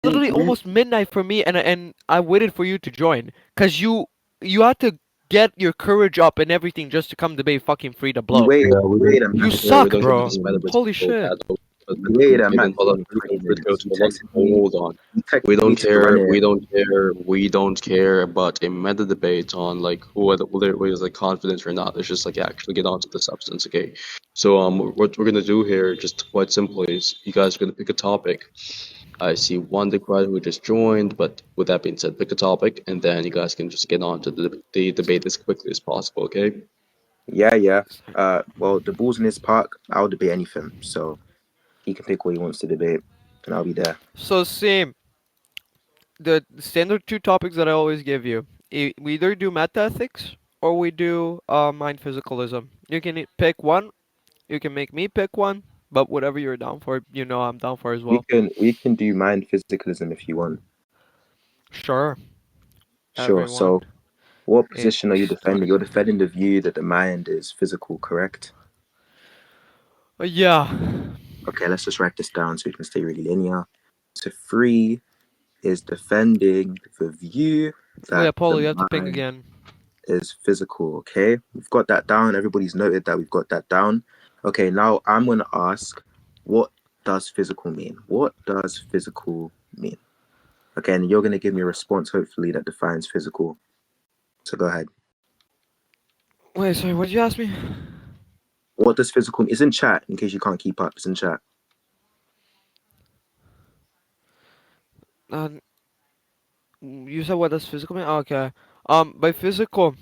literally almost midnight for me, and I waited for you to join, cause you had to get your courage up and everything just to come debate fucking Frida Bloat. Wait, Yeah, we wait don't a You minute. yeah, we suck, don't give bro. this Wait, Holy metaphysical shit. cat. wait a Megan, minute. hold Hold on, on, 20 Freedagoat, minutes. You hold on, texted me. hold on. You texted me to run it. We don't care about a meta debate on like whether is like confidence or not. Let's just like actually get onto the substance, okay? So what we're gonna do here, just quite simply, is you guys are gonna pick a topic. I see one Decry who just joined, but with that being said, pick a topic, and then you guys can just get on to the debate as quickly as possible, okay? Yeah, yeah. Well, the ball's in his park. I'll debate anything. So he can pick what he wants to debate, and I'll be there. So same. The standard two topics that I always give you. We either do meta ethics or we do mind physicalism. You can pick one. You can make me pick one. But whatever you're down for, I'm down for as well. We can do mind physicalism if you want. Sure, Sure. everyone. So what position are you It's defending? You're defending the view that the mind is physical, correct? yeah. Okay, let's just write this down so we can stay really linear. So free is defending the view Oh yeah, that the Paulo, you have to ping mind again. is physical. Okay, we've got that down. Everybody's noted that we've got that down. Okay, now I'm going to ask, what does physical mean? What does physical mean? Okay, and you're going to give me a response, hopefully, that defines physical. So go ahead. Wait, sorry, what did you ask me? What does physical mean? It's in chat in case you can't keep up. It's in chat. Uh, you said what does physical mean? Okay. By physical,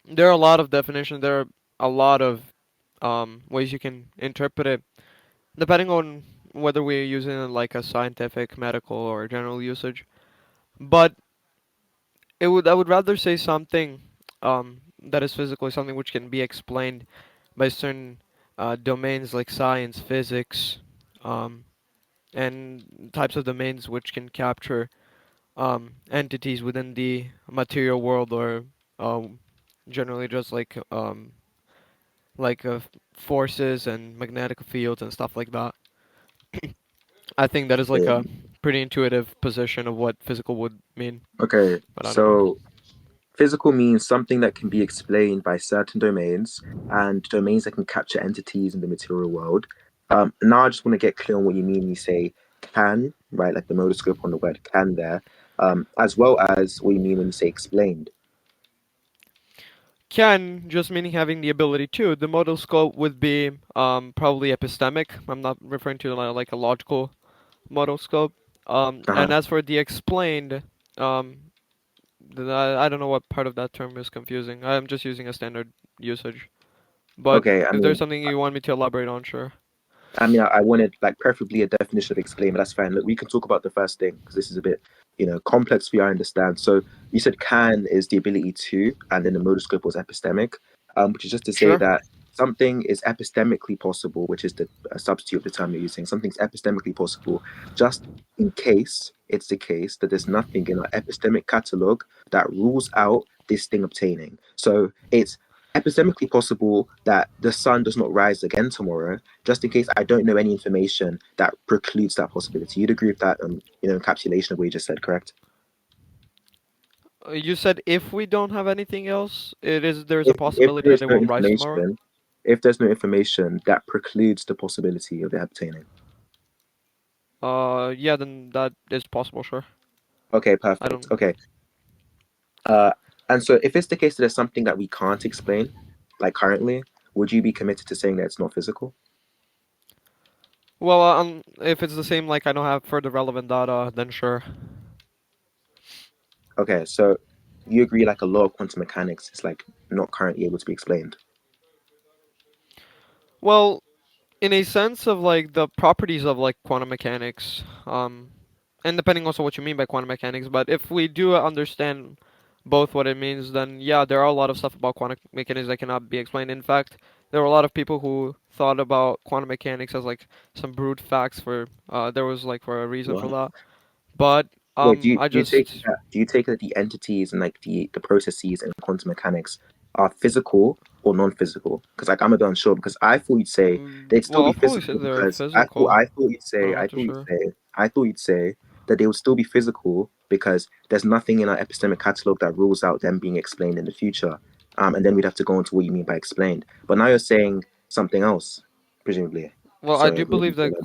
there are a lot of definitions. There are a lot of ways you can interpret it, depending on whether we're using it like a scientific, medical, or general usage. But I would rather say something that is physical, something which can be explained by certain domains like science, physics, um, and types of domains which can capture entities within the material world, or um, generally just like forces and magnetic fields and stuff like that. I think that is like a pretty intuitive position of what physical would mean, Okay, but I don't know. so physical means something that can be explained by certain domains and domains that can capture entities in the material world. Now I just want to get clear on what you mean when you say can, right? Like the modal scope on the word can there, as well as what you mean when you say explained. Can just meaning having the ability to. The modal scope would be probably epistemic. I'm not referring to like a logical modal scope. Uh-huh. And as for the explained, um, I don't know what part of that term is confusing. I'm just using a standard usage. But Okay, if there's something you want me to elaborate on, sure. I wanted like preferably a definition of explain, but that's fine. Look, we can talk about the first thing because this is a bit, complex for you. I understand. So you said can is the ability to, and then the modal scope was epistemic, which is just to say Sure. that something is epistemically possible, which is the a substitute of the term you're using. Something's epistemically possible, just in case it's the case that there's nothing in our epistemic catalog that rules out this thing obtaining. So it's epistemically possible that the sun does not rise again tomorrow, just in case I don't know any information that precludes that possibility. You'd agree with that, encapsulation of what you just said, correct? You said if we don't have anything else, there's a If possibility that there's it no will rise tomorrow. information, if there's no information that precludes the possibility of it obtaining. Yeah, then that is possible, sure. Okay, I perfect. don't. Okay. Uh, and so if it's the case that there's something that we can't explain, like currently, would you be committed to saying that it's not physical? Well, if it's the same, like I don't have further relevant data, then sure. Okay, so you agree like a law of quantum mechanics is like not currently able to be explained. Well, in a sense of like the properties of like quantum mechanics, and depending also what you mean by quantum mechanics, but if we do understand both what it means, then yeah, there are a lot of stuff about quantum mechanics that cannot be explained. In fact, there were a lot of people who thought about quantum mechanics as like some brute facts there was like for a reason for What? that. But Wait, I do just you take that the entities and like the processes in quantum mechanics are physical or non-physical? Because like I'm a bit unsure because I thought you'd say they'd still well, be I'll probably physical say they're because physical, I thought you'd but say I'm not too sure. I thought you'd say that they would still be physical because there's nothing in our epistemic catalog that rules out them being explained in the future. And then we'd have to go into what you mean by explained. But now you're saying something else, presumably. Well, I So do maybe believe you can that elaborate.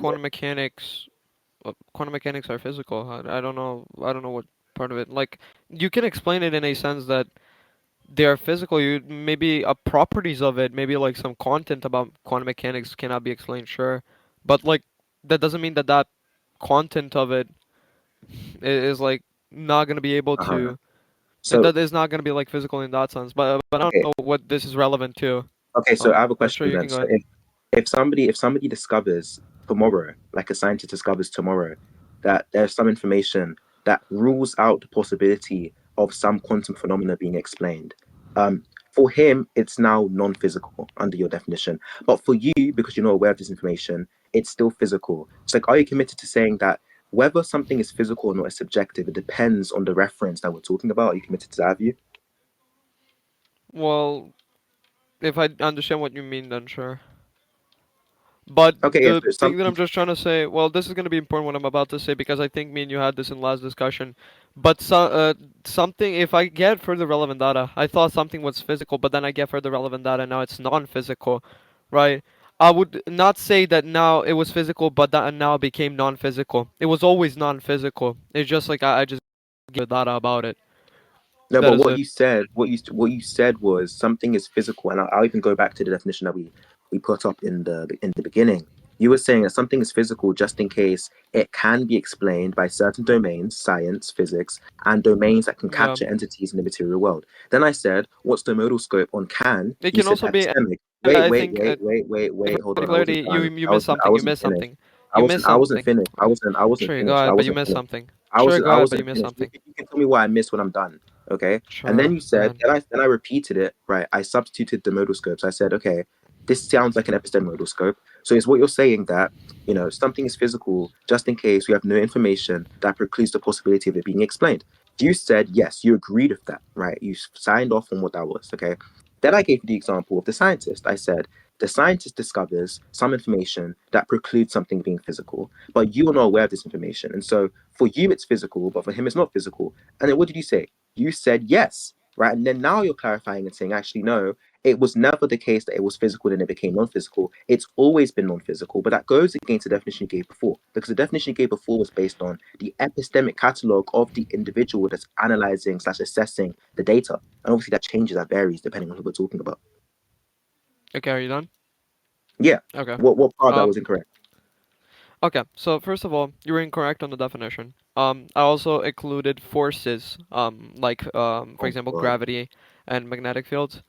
quantum mechanics are physical. I don't know. I don't know what part of it. Like, you can explain it in a sense that they are physical. You maybe properties of it, maybe like some content about quantum mechanics cannot be explained. Sure, but like that doesn't mean that that content of it is like not gonna be able Uh-huh. to. So That is not gonna be like physical in that sense. But I don't okay, know what this is relevant to. okay. So I have a Sure, question you then. can go So ahead. if somebody discovers tomorrow, like a scientist discovers tomorrow, that there's some information that rules out the possibility of some quantum phenomena being explained, um, for him it's now non-physical under your definition. But for you, because you're not aware of this information, it's still physical. It's like, are you committed to saying that whether something is physical or not is subjective? It depends on the reference that we're talking about. Are you committed to that view? Well, if I understand what you mean, then sure. But Okay, if the it's thing that something. I'm just trying to say, well, this is going to be important what I'm about to say because I think me and you had this in last discussion. But something, if I get further relevant data, I thought something was physical, but then I get further relevant data, now it's non-physical, right? I would not say that now it was physical, but that now became non-physical. It was always non-physical. It's just like I just give data about it. No, That but is what it. you said, what you said was something is physical, and I'll even go back to the definition that we put up in the beginning. You were saying that something is physical just in case it can be explained by certain domains, science, physics, and domains that can Yeah. capture entities in the material world. Then I said, what's the modal scope on can? It You can said also be, epistemic. Wait, I wait, think, wait, wait, wait, for wait. Hold on, I wasn't clarity, done. you I missed wasn't. I something. You wasn't missed finished. something. I You wasn't. missed I wasn't something. finished. I wasn't Sure, go finished. I ahead, but you wasn't missed finished. something. I Sure, wasn't. go I ahead, but you wasn't missed finished. You something. can, you can tell me what I missed when I'm done. Okay. And then Sure, you go said, ahead. then I repeated it. Right. I substituted the modal scopes. I said, okay, this sounds like an epistemic modal scope. So is what you're saying that something is physical just in case we have no information that precludes the possibility of it being explained. You said yes. You agreed with that. Right. You signed off on what that was. Okay. Then I gave you the example of the scientist. I said the scientist discovers some information that precludes something being physical, but you are not aware of this information. And so for you, it's physical, but for him, it's not physical. And then what did you say? You said yes, right? And then now you're clarifying and saying, actually, no, it was never the case that it was physical, then it became non physical. It's always been non physical, but that goes against the definition you gave before, because the definition you gave before was based on the epistemic catalog of the individual that's analyzing slash assessing the data. And obviously, that changes, that varies depending on who we're talking about. Okay, are you done? Yeah. Okay. What part of that Um, was incorrect? okay, so first of all, you were incorrect on the definition. I also included forces, like, for Oh example, God. gravity and magnetic fields.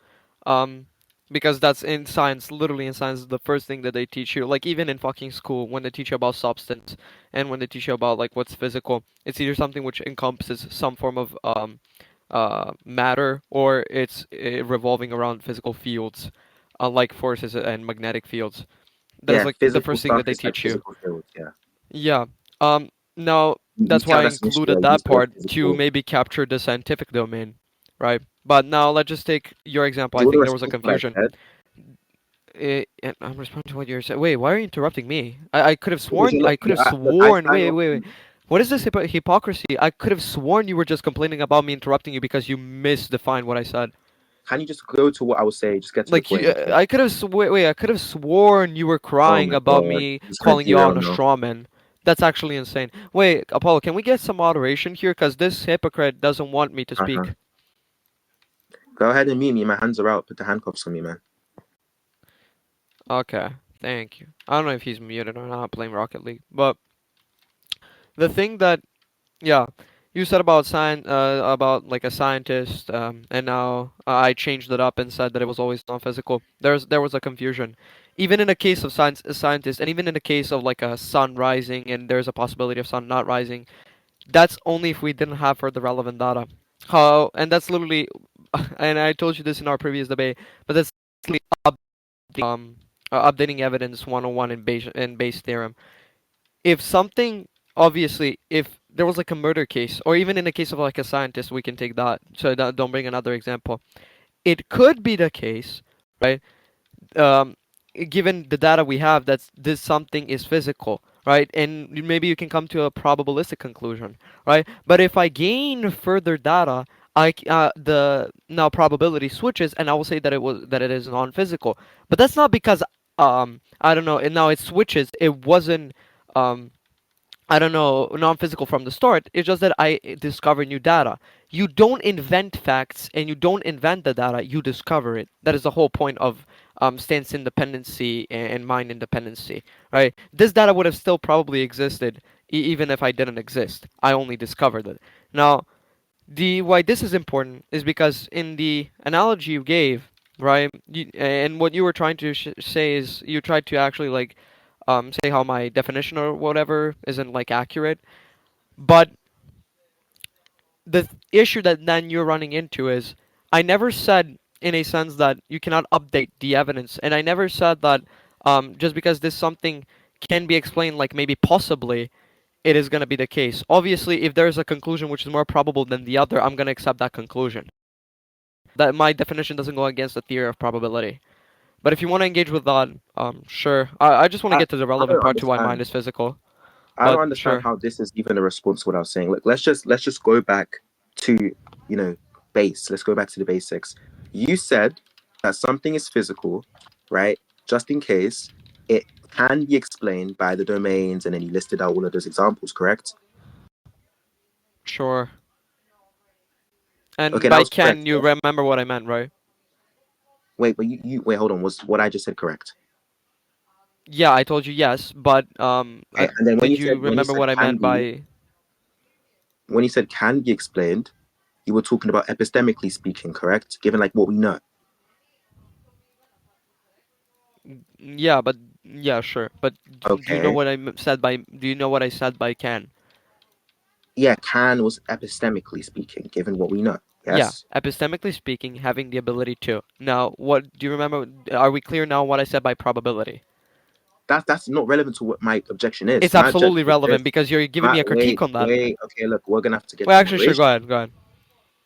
Um, because that's in science, literally in science, the first thing that they teach you. Like, even in fucking school, when they teach you about substance and when they teach you about, like, what's physical, it's either something which encompasses some form of, matter, or it's revolving around physical fields, like forces and magnetic fields. That is Yeah, like the physical first thing stuff that they is like teach you. physical fields. Yeah. Yeah. Now You that's tell why I that's an issue. I included use that the word part to physical. maybe capture the scientific domain, right? But now let's just take your example. Do I you want to think there was a respond to what I confusion. said? And I'm responding to what you're saying. Wait, why are you interrupting me? I could have Because sworn. you're I like, could have look, I sworn. sign Wait, off. wait, wait. What is this hypocrisy? I could have sworn you were just complaining about me interrupting you because you misdefined what I said. Can you just go to what I was saying? Just get to the Like point, okay? I could have wait. I could have sworn you were Oh crying my about God. me Just gonna calling you out derail on a now. straw man. That's actually insane. Wait, Apollo, can we get some moderation here? Cause this hypocrite doesn't want me to Uh-huh. speak. Go ahead and mute me. My hands are out. Put the handcuffs on me, man. Okay, thank you. I don't know if he's muted or not playing Rocket League, but the thing that yeah, you said about about like a scientist, and now I changed it up and said that it was always non-physical. There was a confusion, even in the case of science, a scientist, and even in the case of like a sun rising and there's a possibility of sun not rising. That's only if we didn't have further relevant data. How and that's literally, and I told you this in our previous debate, but that's literally um updating evidence 101 in base theorem. If something, obviously, if there was like a murder case, or even in the case of like a scientist, we can take that. So don't bring another example. It could be the case, right? Um, given the data we have, that this something is physical, right? And maybe you can come to a probabilistic conclusion, right? But if I gain further data, the now probability switches, and I will say that it is non-physical. But that's not because I don't know, and now it switches. It wasn't um I don't know, non-physical from the start. It's just that I discover new data. You don't invent facts and you don't invent the data, you discover it. That is the whole point of stance independency and mind independency, right? This data would have still probably existed even if I didn't exist. I only discovered it. Now, the why this is important is because in the analogy you gave, right? And what you were trying to say is you tried to actually like say how my definition or whatever isn't like accurate, but the issue that then you're running into is I never said in a sense that you cannot update the evidence, and I never said that just because this something can be explained like maybe possibly it is going to be the case. Obviously, if there's a conclusion which is more probable than the other, I'm going to accept that conclusion. That my definition doesn't go against the theory of probability. But if you want to engage with that, sure. I just want to I, get to the I relevant don't part to why mind understand. is physical. I don't But understand sure. how this is even a response to what I was saying. Look, let's just go back to, you know, base. Let's go back to the basics. You said that something is physical, right? Just in case it can be explained by the domains, and then you listed out all of those examples, correct? Sure. Okay, And that by was correct. can you Yes. remember what I meant, right? Wait, but you wait, hold on. Was what I just said correct? Yeah, I told you yes, but Okay, and then did you remember what I meant by? when you said can be explained, you were talking about epistemically speaking, correct? Given like what we know. Yeah, but yeah, sure. But do you know Okay. what said by? Do you know what I said by can? Yeah, can was epistemically speaking, given what we know. Yeah, Yes. epistemically speaking, having the ability to. Now, what do you remember? Are we clear now what I said by probability? That's not relevant to what my objection is. It's My absolutely objection is relevant this. because you're giving My me a critique wait, on that. wait, okay, look, we're gonna have to get Well, to actually, sure. Go moderation. ahead. Go ahead.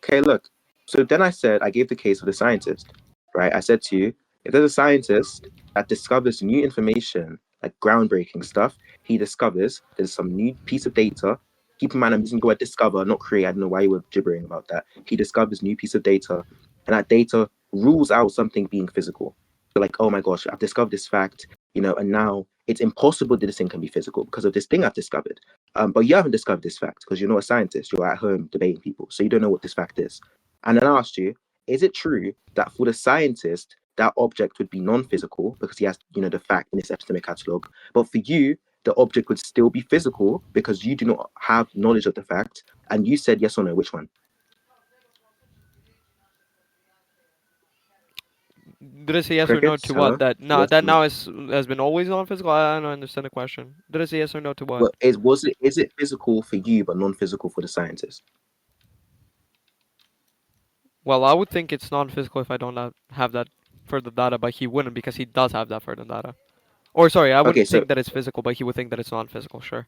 Okay, look. So then I said I gave the case of the scientist, right? I said to you, if there's a scientist that discovers new information, like groundbreaking stuff, he discovers there's some new piece of data. Keep in mind, I'm using the word discover, not create. I don't know why you were gibbering about that. He discovers new piece of data, and that data rules out something being physical. So like, oh my gosh, I've discovered this fact, and now it's impossible that this thing can be physical because of this thing I've discovered. But you haven't discovered this fact because you're not a scientist. You're at home debating people, so you don't know what this fact is. And then I asked you, is it true that for the scientist, that object would be non-physical because he has, the fact in his epistemic catalog, but for you, the object would still be physical because you do not have knowledge of the fact? And you said yes or no. Which one? Did I say yes or no Crickets. to what? Hello. That now Yes that or no? now is has been always non-physical. I don't understand the question. Did I say yes or no to what? Well, is it physical for you but non-physical for the scientist? Well, I would think it's non-physical if I don't have that further data, but he wouldn't because he does have that further data. Or sorry, I Okay, wouldn't so think that it's physical, but he would think that it's non-physical. Sure.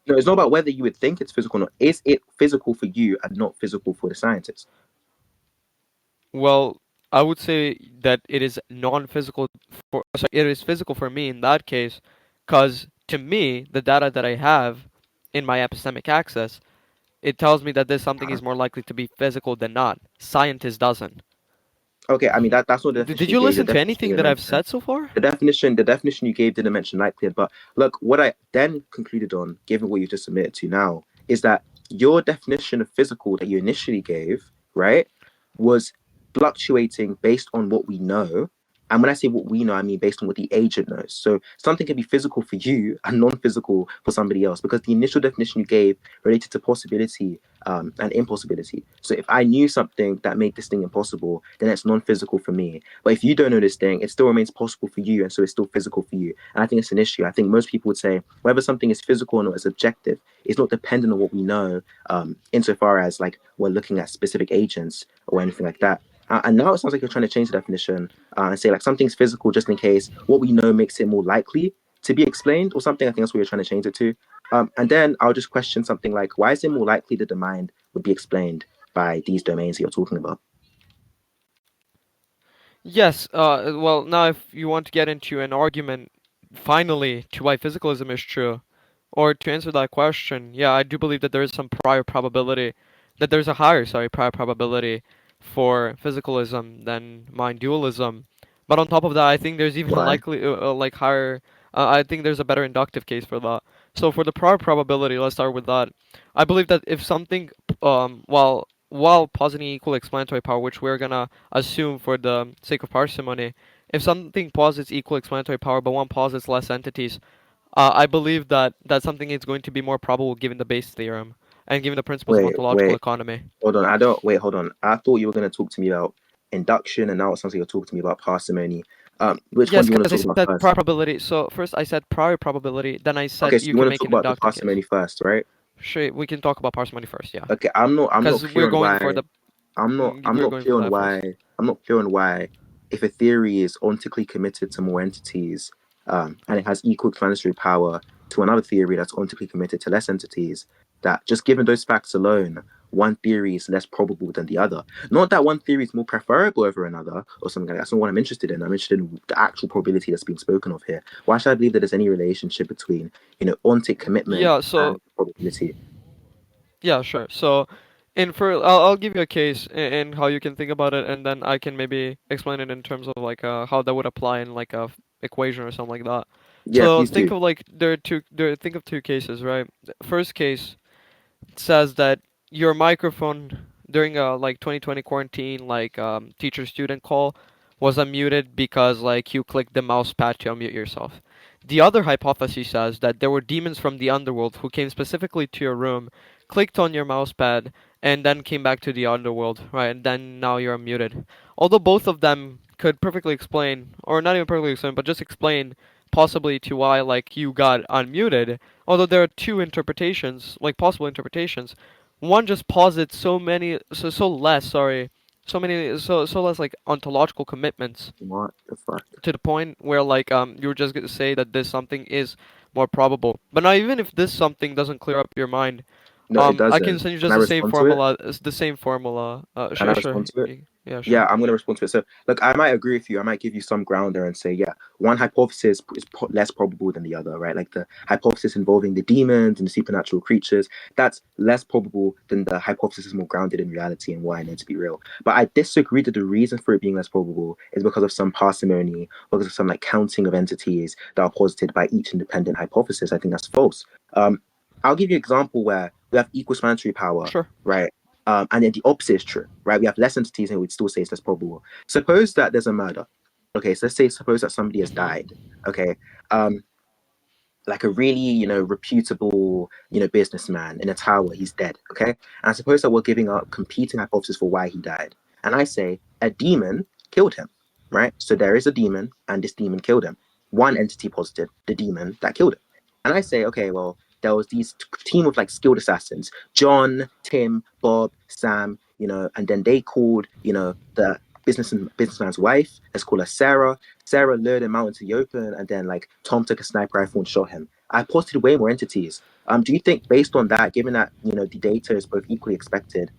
no, it's not about whether you would think it's physical or not. Is it physical for you and not physical for the scientist? Well, I would say that it is non-physical for. Sorry, it is physical for me in that case, because to me, the data that I have in my epistemic access, it tells me that this something Uh-huh. is more likely to be physical than not. Scientist doesn't. Okay, I mean that's not the Did definition you you gave. The listen to definition anything didn't that I've mention said so far? the definition you gave didn't mention likelihood. But look, what I then concluded on, given what you just submitted to now, is that your definition of physical that you initially gave, right, was fluctuating based on what we know. And when I say what we know, I mean based on what the agent knows. So something can be physical for you and non-physical for somebody else, because the initial definition you gave related to possibility and impossibility. So if I knew something that made this thing impossible, then it's non-physical for me. But if you don't know this thing, it still remains possible for you, and so it's still physical for you. And I think it's an issue. I think most people would say whether something is physical or not is objective. It's not dependent on what we know, insofar as like we're looking at specific agents or anything like that. And now it sounds like you're trying to change the definition and say like something's physical just in case what we know makes it more likely to be explained or something. I think that's what you're trying to change it to. And then I'll just question something like, why is it more likely that the mind would be explained by these domains that you're talking about? Yes. Well, now if you want to get into an argument, finally, to why physicalism is true, or to answer that question, yeah, I do believe that there is some prior probability, that there's a higher, sorry, prior probability for physicalism than mind dualism. But on top of that, I think there's even Why? likely like higher. I think there's a better inductive case for that. So for the prior probability, let's start with that. I believe that if something, while positing equal explanatory power, which we're gonna assume for the sake of parsimony, if something posits equal explanatory power but one posits less entities, I believe that something is going to be more probable given the Bayes theorem and given the principles of Wait, ontological wait, economy. hold on. I don't wait. Hold on. I thought you were going to talk to me about induction, and now it sounds like you're talking to me about parsimony. Which one Yes, do you want because to I talk about said first? prior probability. So first I said prior probability, then I said Okay, so you you can want to make talk an about the inductive case. parsimony first, right? Sure, we can talk about parsimony first, yeah. Okay, I'm not Because clear we're on going for why the I'm we're not going clear for on that why first. if a theory is ontically committed to more entities, and it has equal explanatory power to another theory that's ontically committed to less entities, that just given those facts alone, one theory is less probable than the other. Not that one theory is more preferable over another or something like that. That's not what I'm interested in. I'm interested in the actual probability that's being spoken of here. Why should I believe that there's any relationship between, ontic commitment Yeah, so and probability? yeah, sure. So in for I'll give you a case in how you can think about it, and then I can maybe explain it in terms of like how that would apply in like a equation or something like that. Yeah, So please think do. of like think of two cases, right? First case says that your microphone during a like 2020 quarantine like teacher student call was unmuted because like you clicked the mouse pad to unmute yourself. The other hypothesis says that there were demons from the underworld who came specifically to your room, clicked on your mouse pad, and then came back to the underworld, right? And then now you're unmuted. Although both of them could perfectly explain, or not even perfectly explain, but just explain possibly to why like you got unmuted. Although there are two interpretations, like possible interpretations, one just posits so less, sorry, so less like ontological commitments What the fuck? to the point where like you were just gonna say that this something is more probable. But now even if this something doesn't clear up your mind, No, it I can doesn't. send you Can just I the same respond to it? formula. The same formula. Can I Sure, sure, respond to it? yeah, Yeah, sure. I'm going to respond to it. So, look, I might agree with you. I might give you some ground there and say, yeah, one hypothesis is less probable than the other, right? Like the hypothesis involving the demons and the supernatural creatures, that's less probable than the hypothesis more grounded in reality and why I know to be real. But I disagree that the reason for it being less probable is because of some parsimony, because of some like counting of entities that are posited by each independent hypothesis. I think that's false. Um, I'll give you an example where we have equal explanatory power, Sure. right? And then the opposite is true, right? We have less entities and we'd still say it's less probable. Suppose that there's a murder. Okay, so suppose that somebody has Mhm. died. Okay. Um, like a really, reputable, businessman in a tower, he's dead. Okay. And suppose that we're giving up competing hypotheses for why he died. And I say a demon killed him, right? So there is a demon and this demon killed him. One entity posited, the demon that killed him. And I say, okay, well, there was these team of like skilled assassins, John, Tim, Bob, Sam, and then they called, the businessman's wife. Let's call her Sarah. Sarah lured him out into the open, and then like Tom took a sniper rifle and shot him. I posted way more entities. Do you think, based on that, given that the data is both equally expected,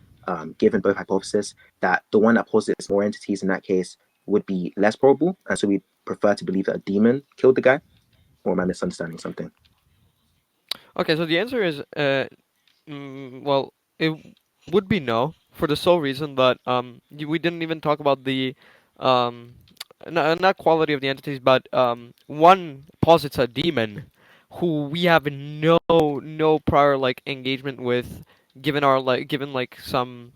given both hypotheses, that the one that posits more entities in that case would be less probable, and so we prefer to believe that a demon killed the guy? Or am I misunderstanding something? Okay, so the answer is well, it would be no for the sole reason that we didn't even talk about the um not quality of the entities, but one posits a demon who we have no prior like engagement with, given like some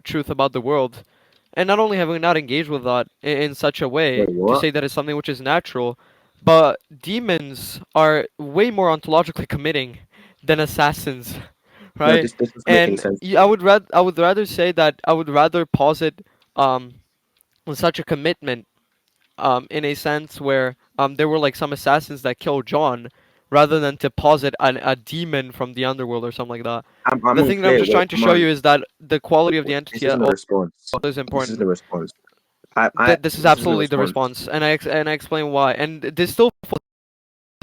truth about the world, and not only have we not engaged with that in such a way Wait, to what? say that it's something which is natural, but demons are way more ontologically committing than assassins, No, right? this doesn't make any And sense to I me. would rather say that I would rather posit um such a commitment in a sense where there were like some assassins that killed John, rather than to posit a demon from the underworld or something like that. I'm The thing that I'm unclear. just Wait, trying to come show on. you is that the quality of the Wait, this entity isn't a response. is This isn't a important. response. I This is this isn't a absolutely the response. response, and I explain why. And this still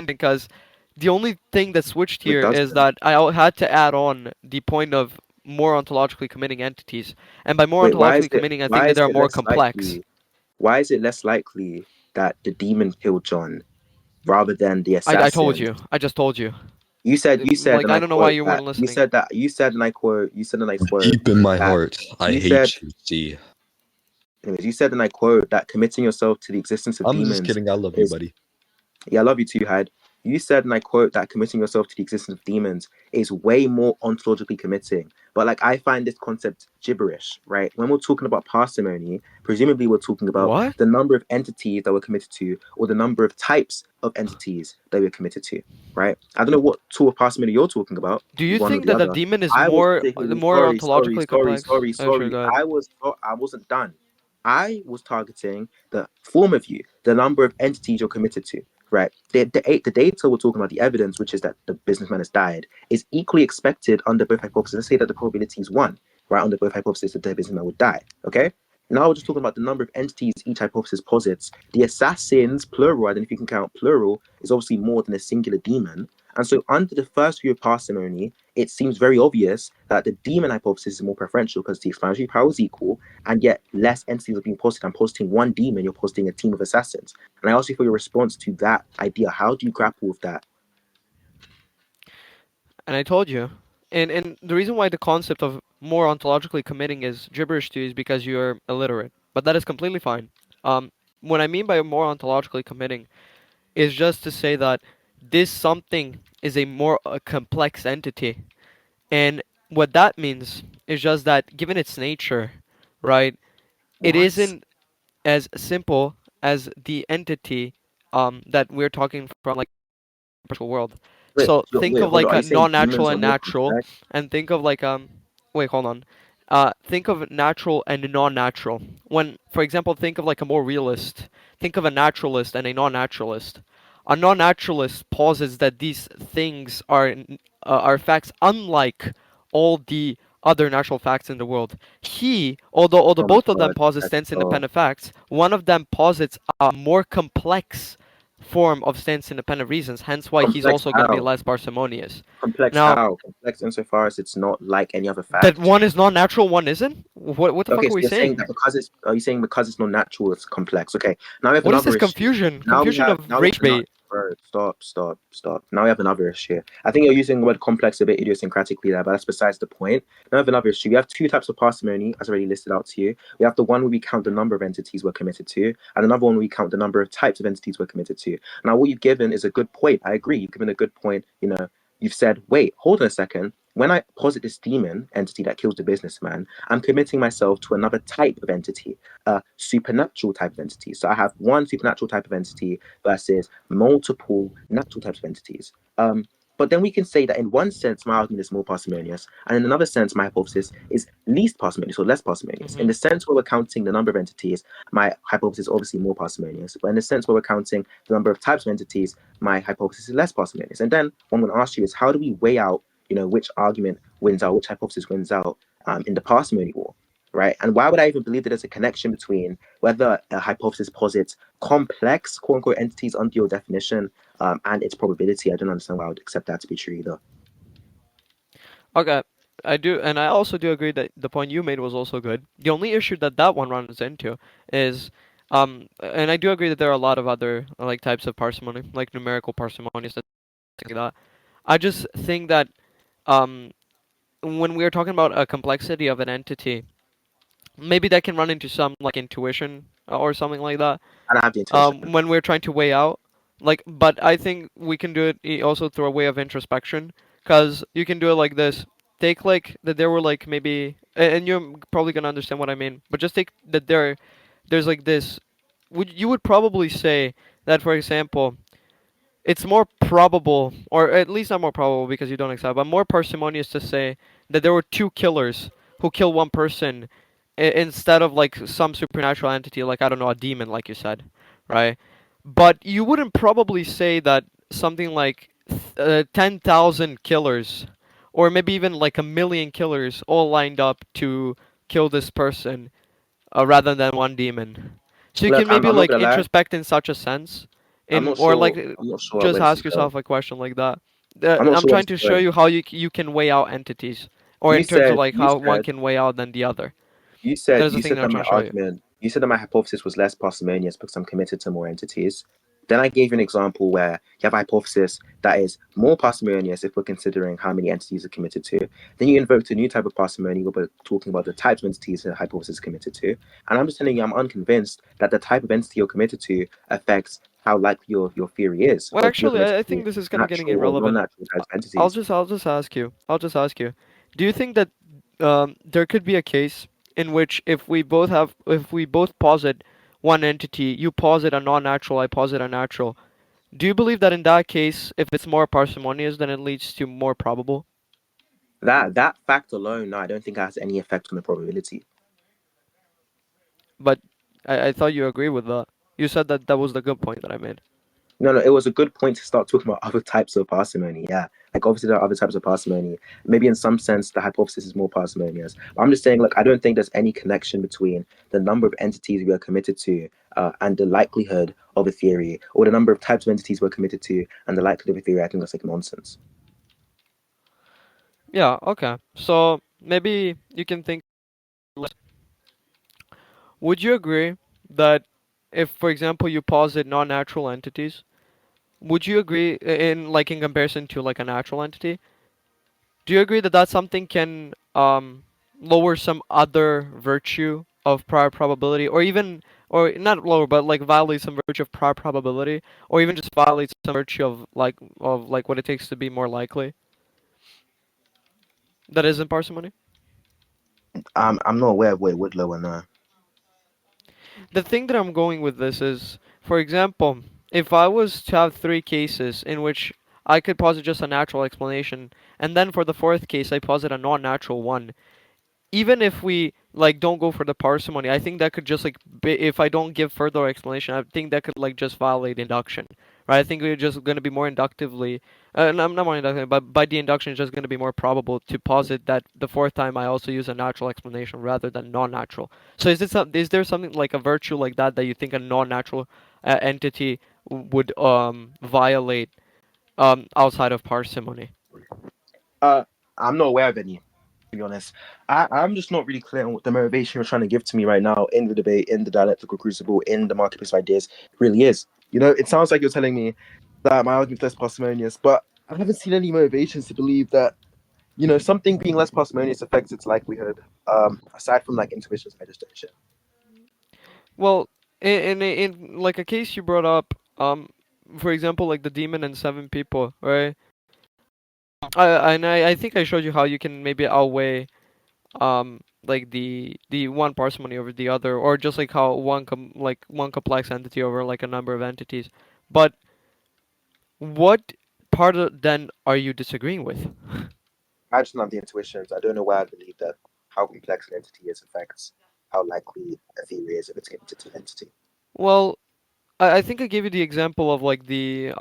because the only thing that switched It here is doesn't. that had to add on the point of more ontologically committing entities, and by more Wait, ontologically committing, I think why that is they are it more less complex. likely? Why is it less likely that the demon killed John rather than the I told assassin? you. I just told you. you said, Like and I I don't know why quote you that weren't listening. you said, and I quote, you said, and I quote Deep in my that heart, I you said, hate you. See, anyways, you said, and I quote that committing yourself to the existence of I'm just demons kidding. I love you, is buddy. yeah, I love you too, Hyde. You said, and I quote, that committing yourself to the existence of demons is way more ontologically committing. But like, I find this concept gibberish, right? When we're talking about parsimony, presumably we're talking about What? the number of entities that we're committed to, or the number of types of entities that we're committed to, right? I don't know what tool of parsimony you're talking about, Do you one or think the that the other. demon is I was particularly more ontologically complex? Oh, sure, sorry. go ahead. I wasn't done. I was targeting the form of you, the number of entities you're committed to, right? The data we're talking about, the evidence, which is that the businessman has died, is equally expected under both hypotheses. Let's say that the probability is one, right? Under both hypotheses that the businessman would die. Okay. Now we're just talking about the number of entities each hypothesis posits. The assassins, plural, and if you can count plural, is obviously more than a singular demon. And so, under the first view of parsimony, it seems very obvious that the demon hypothesis is more preferential because the explanatory power is equal, and yet less entities are being posited. I'm positing one demon, you're positing a team of assassins. And I ask you for your response to that idea. How do you grapple with that? And I told you. And the reason why the concept of more ontologically committing is gibberish to you is because you're illiterate. But that is completely fine. What I mean by more ontologically committing is just to say that this something is a more complex entity. And what that means is just that given its nature, right, it What? isn't as simple as the entity that we're talking from, like virtual world. So think Wait, of hold on. like Are a you saying non-natural demons are and more natural, complex? and think of like wait, hold on. Think of natural and non-natural. When, for example, think of like a more realist. Think of a naturalist and a non-naturalist. A non-naturalist posits that these things are facts unlike all the other natural facts in the world. Although Oh my both of them God. posit That's stance so independent facts, one of them posits a more complex form of stance independent reasons, hence why he's complex also going to be how? less parsimonious. Complex Now, how? Complex insofar as it's not like any other that fact. one is not natural, one isn't? What the Okay, fuck are so we you're saying that saying? because it's are you saying because it's not natural, it's complex? Okay. Now we have What is another this issue. confusion? Confusion of Now we have rage another bait. bro, stop. Now we have another issue. I think you're using the word complex a bit idiosyncratically there, but that's besides the point. Now we have another issue. We have two types of parsimony, as already listed out to you. We have the one where we count the number of entities we're committed to, and another one where we count the number of types of entities we're committed to. Now, what you've given is a good point. I agree. You've given a good point. You've said, wait, hold on a second. When I posit this demon entity that kills the businessman, I'm committing myself to another type of entity, a supernatural type of entity. So I have one supernatural type of entity versus multiple natural types of entities. But then we can say that in one sense, my argument is more parsimonious, and in another sense, my hypothesis is least parsimonious or less parsimonious. In Hmm. the sense where we're counting the number of entities, my hypothesis is obviously more parsimonious. But in the sense where we're counting the number of types of entities, my hypothesis is less parsimonious. And then what I'm going to ask you is, how do we weigh out, which argument wins out, which hypothesis wins out in the parsimony war? Right? And why would I even believe that there's a connection between whether a hypothesis posits complex, quote unquote, entities under your definition and its probability? I don't understand why I would accept that to be true either. Okay, I do, and I also do agree that the point you made was also good. The only issue that that one runs into is, and I do agree that there are a lot of other like types of parsimony, like numerical parsimony, stuff like that. I just think that um, when we are talking about a complexity of an entity, maybe that can run into some like intuition or something like that. And I have the intuition. When we're trying to weigh out, like, but I think we can do it also through a way of introspection, because you can do it like this. Take like that there were like maybe, and you're probably gonna understand what I mean, but just take that there's like this. You would probably say that, for example, it's more probable, or at least not more probable because you don't accept, but more parsimonious to say that there were two killers who kill one person instead of like some supernatural entity, like I don't know, a demon, like you said, right? But you wouldn't probably say that something like 10,000 killers, or maybe even like a million killers, all lined up to kill this person rather than one demon. So you Look, can maybe I'm not like gonna lie. introspect in such a sense, I'm in not or like sure. I'm not sure just where this is ask going. yourself a question like that. I'm not I'm sure where trying this to is show going. you how you can weigh out entities, or You in terms of said, like you how one said, can weigh out than the other. you said, That is the you thing said that I'm that trying my to show you. argument, you said that my hypothesis was less parsimonious because I'm committed to more entities. Then I gave you an example where you have a hypothesis that is more parsimonious if we're considering how many entities are committed to. Then you invoked a new type of parsimony where we're talking about the types of entities the hypothesis is committed to. And I'm just telling you, I'm unconvinced that the type of entity you're committed to affects how likely your theory is Well, of you're actually, committed I to think this is kind of getting natural or irrelevant. non-natural types of I'll entities. just I'll just ask you. I'll just ask you. Do you think that there could be a case in which if we both posit one entity, you posit a non-natural, I posit a natural. Do you believe that in that case, if it's more parsimonious, then it leads to more probable? That fact alone, no, I don't think it has any effect on the probability. But I thought you agree with that. You said that that was the good point that I made. No, no, it was a good point to start talking about other types of parsimony. Yeah, like obviously there are other types of parsimony. Maybe in some sense the hypothesis is more parsimonious. But I'm just saying, look, I don't think there's any connection between the number of entities we are committed to and the likelihood of a theory, or the number of types of entities we're committed to and the likelihood of a theory. I think that's like nonsense. Yeah, okay. So maybe you can think. Would you agree that if, for example, you posit non-natural entities, would you agree in like in comparison to like a natural entity? Do you agree that that something can lower some other virtue of prior probability, or even, or not lower, but like violate some virtue of prior probability, or even just violate some virtue of like what it takes to be more likely? That isn't parsimony. I'm not aware of what it would lower now. The thing that I'm going with this is, for example, if I was to have three cases in which I could posit just a natural explanation, and then for the fourth case I posit a non-natural one, even if we like don't go for the parsimony, I think that could just like if I don't give further explanation, I think that could like just violate induction, right? I think we're just going to be more inductively, no, not more inductively, but by the induction, it's just going to be more probable to posit that the fourth time I also use a natural explanation rather than non-natural. So is there something like a virtue like that that you think a non-natural entity would violate outside of parsimony? Uh, I'm not aware of any, to be honest. I'm just not really clear on what the motivation you're trying to give to me right now in the debate, in the dialectical crucible, in the marketplace of ideas really is. You know, it sounds like you're telling me that my argument's less parsimonious, but I haven't seen any motivations to believe that, you know, something being less parsimonious affects its likelihood, aside from like intuitions I just mentioned. Well, in like a case you brought up, for example, like the demon and seven people, right? I think I showed you how you can maybe outweigh like the one parsimony over the other, or just like how one complex entity over like a number of entities. But what part of then are you disagreeing with? I just don't have the intuitions. I don't know why I believe that how complex an entity is affects how likely a theory is if it's given to an entity. Well, I think I gave you the example of like the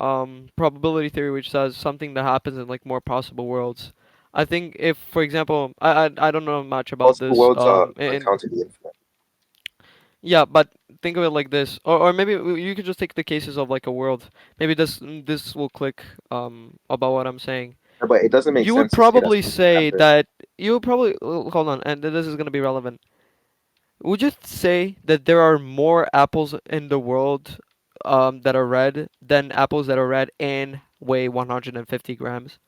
probability theory, which says something that happens in like more possible worlds. I think if, for example, I don't know much about Possible this. worlds are And uncountably infinite. yeah, but think of it like this, or maybe you could just take the cases of like a world. Maybe this will click about what I'm saying. No, but it doesn't make You would sense to say that's probably going to say happen. that you would probably hold on, and this is gonna be relevant. Would you say that there are more apples in the world that are red than apples that are red and weigh 150 grams?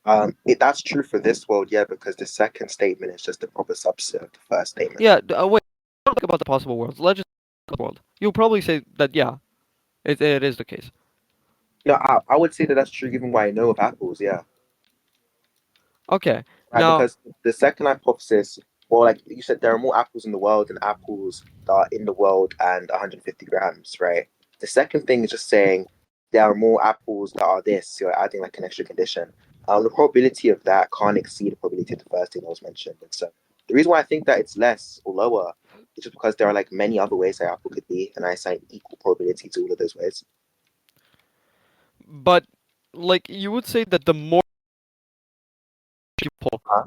That's true for this world, yeah, because the second statement is just a proper subset of the first statement. Yeah, wait. Don't think about the possible worlds. Let's just think about the world. You'll probably say that yeah, it is the case. Yeah, I would say that that's true given what I know of apples, yeah. Okay. Right, Now, because the second hypothesis, well, like you said, there are more apples in the world than apples that are in the world and 150 grams, right? The second thing is just saying there are more apples that are this, so you're adding like an extra condition. The probability of that can't exceed the probability of the first thing that was mentioned. And so the reason why I think that it's less or lower is just because there are like many other ways that apple could be, and I assign equal probability to all of those ways. but like you would say that the more you pull, Huh?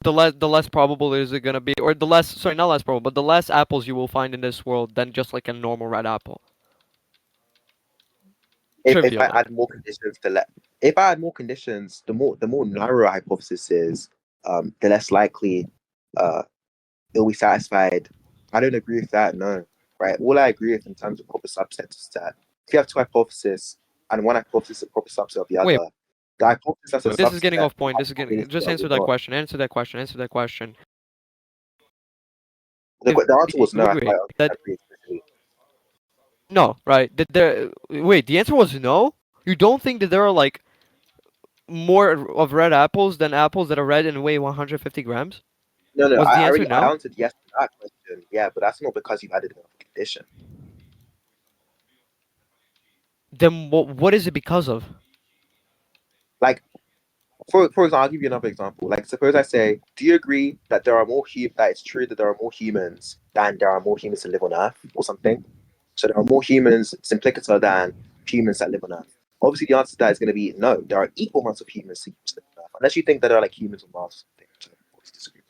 the less probable is it gonna be, or the less, sorry, not less probable, but the less apples you will find in this world than just like a normal red apple. If I Trivially. add more conditions to let if I add more conditions, the more narrow a hypothesis is, the less likely uh it'll be satisfied. I don't agree with that, no. Right. All I agree with in terms of proper subsets is that if you have two hypotheses and one hypothesis is a proper subset of the Wait, other, the hypothesis that's a this is getting subset off point. This is means getting. Just that answer we're that not. question. Answer that question. Answer that question. The answer was no. I Wait, that agree explicitly. no, right? Did there? Wait, the answer was no. You don't think that there are like more of red apples than apples that are red and weigh 150 grams? No, no, Was the I answer already I no? answered yes to that question. Yeah, but that's not because you've added another condition. Then what is it because of? Like, for example, I'll give you another example. Like, suppose I say, do you agree that that it's true that there are more humans than there are more humans to live on Earth or something? So there are more humans simpliciter than humans that live on Earth. Obviously, the answer to that is going to be no. There are equal amounts of humans to live on Earth, unless you think that there are like humans on Mars. Or something. So, obviously disagree.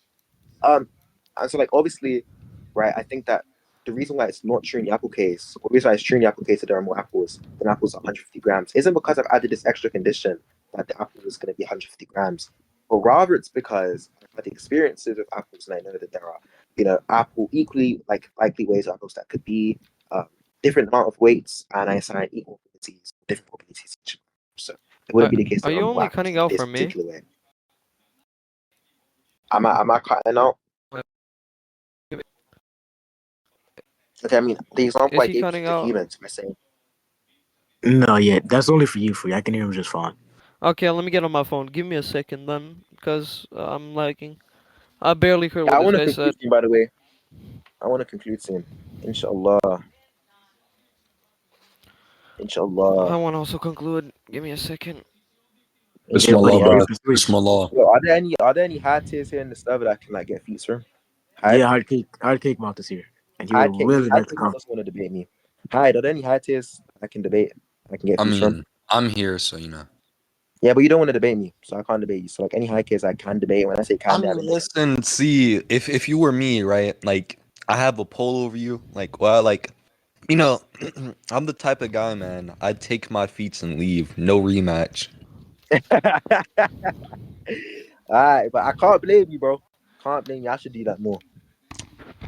And so like obviously, right? I think that the reason why it's not true in the apple case, or the reason why it's true in the apple case that there are more apples than apples at 150 grams, isn't because I've added this extra condition that the apple is going to be 150 grams, but rather it's because I've had the experiences with apples and I know that there are, apple equally like likely ways of apples that could be different amount of weights, and I assign equal probabilities, different probabilities each. So it wouldn't Are, be the case are that there you are more only apples cutting in out this for me? particular way. Am I cutting out? Okay, I mean, the example Is I he gave was cutting for out? humans by saying, No, yeah, that's only for you. For you, I can hear him just fine. Okay, let me get on my phone. Give me a second then, because I'm lagging. I barely heard yeah, what I this want to guy conclude said. soon, by the way. I want to conclude soon. Inshallah. I Inshallah. want to also conclude. Give me a second. Yeah, buddy, Bismillah, I Inshallah. bro. guess the switch. Bismillah. Yo, are there any high tiers here in the server that I can like get feats from? Hyde? Yeah, hard cake mouth is here, and he would Hyde Cake, really Hyde like to Cake come. doesn't want to debate me. Hyde, are there any high tiers I can debate? I can get I feats from? mean, I'm here, so you know. Yeah, but you don't want to debate me, so I can't debate you. So like any high tiers I can debate. When I say I can, they have mean, in this. listen, see, if you were me, right? Like, I have a pull over you. Like, well, like, you know, I'm the type of guy, man. I'd take my feats and leave. No rematch. Alright, but I can't blame you, bro. Can't blame you. I should do that more.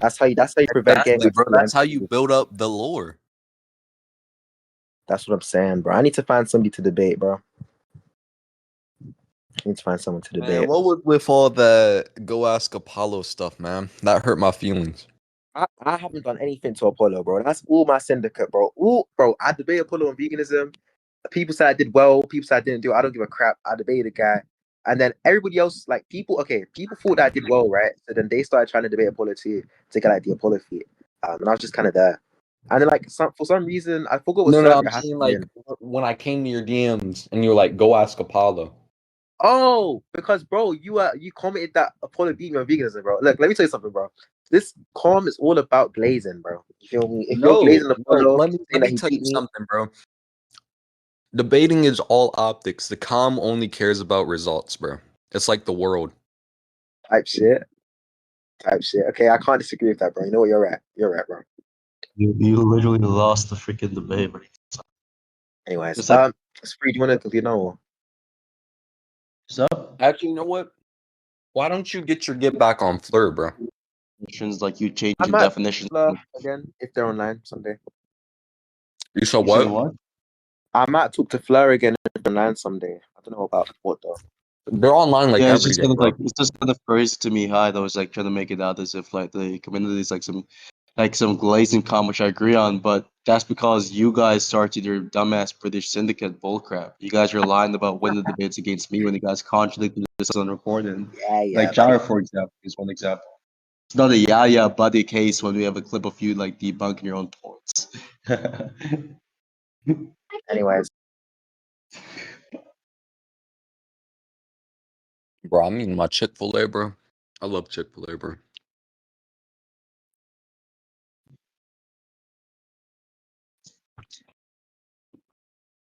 That's how you prevent getting Exactly, a bro. full That's how you MP. build up the lore. That's what I'm saying, bro. I need to find somebody to debate, bro. I need to find someone to Man, debate. what was with all the go ask Apollo stuff, man? That hurt my feelings. I haven't done anything to Apollo, bro. That's all my syndicate, bro. Bro, I debate Apollo on veganism. People said I did well. People said I didn't do. I don't give a crap. I debated a guy, and then everybody else, like people, okay, people thought that I did well, right? So then they started trying to debate Apollo too to get like the Apollo feat, and I was just kind of there. And then like for some reason, I forgot what No, server I'm it saying happened like in. when I came to your DMs and you were like, go ask Apollo. Oh, because bro, you commented that Apollo beat me on veganism, bro. Look, let me tell you something, bro. This calm is all about glazing, bro. You feel me? If you're No, glazing no, Apollo, let saying that me he tell beat you me, something, bro. Debating is all optics. The com only cares about results, bro. It's like the world. type shit, type shit. Okay, I can't disagree with that, bro. You know what? You're right. You're right, bro. You literally lost the freaking debate, bro. Anyways, It's like, Spree, do you want to complete now? Or? what's up? Actually, you know what? Why don't you get your get back on Fleur, bro? Definitions, like you I changing might definitions. again if they're online someday. You said You say what? what? I might talk to Fleur again if they're online someday. I don't know about what though. They're online like Yeah, every day, bro. it's just kind of crazy to me how I was like trying to make it out as if like the community is like some glazing com, which I agree on, but that's because you guys started your dumbass British syndicate bullcrap. You guys are lying about winning the debates against me when you guys contradicted this on recording. Yeah, Like yeah, buddy. Jara, for example, is one example. It's not a yeah buddy case when we have a clip of you like debunking your own points. Anyways, Bro, I mean my Chick-fil-A, bro. I love Chick-fil-A, bro.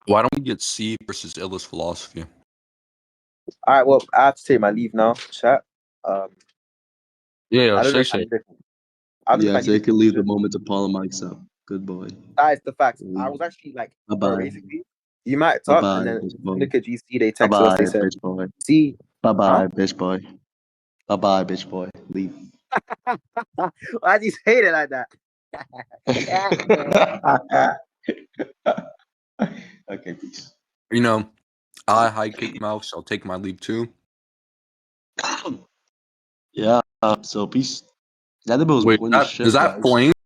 Why don't we get C versus Illis philosophy? all right. Well, I have to take my leave now. Chat. Um, Yeah, I don't know say if I say. need it. I don't know if Yeah, I so need a you can leave the conclusion. moment Apollo mics up. Good boy. That is the facts. I Leave. was actually like, Bye bro, bye. basically, you mic'd Bye up, and bye, then bitch boy. Syndicate GC, they Bye texted us, bye, they said, bitch boy. see, Bye huh? bye, bitch boy. Bye bye, bitch boy. Leave. Why do you say it like that? Okay, peace. You know, I high kick mouse. I'll take my leave too. Yeah. So peace. That was Wait, corny is shit, that guys. flame?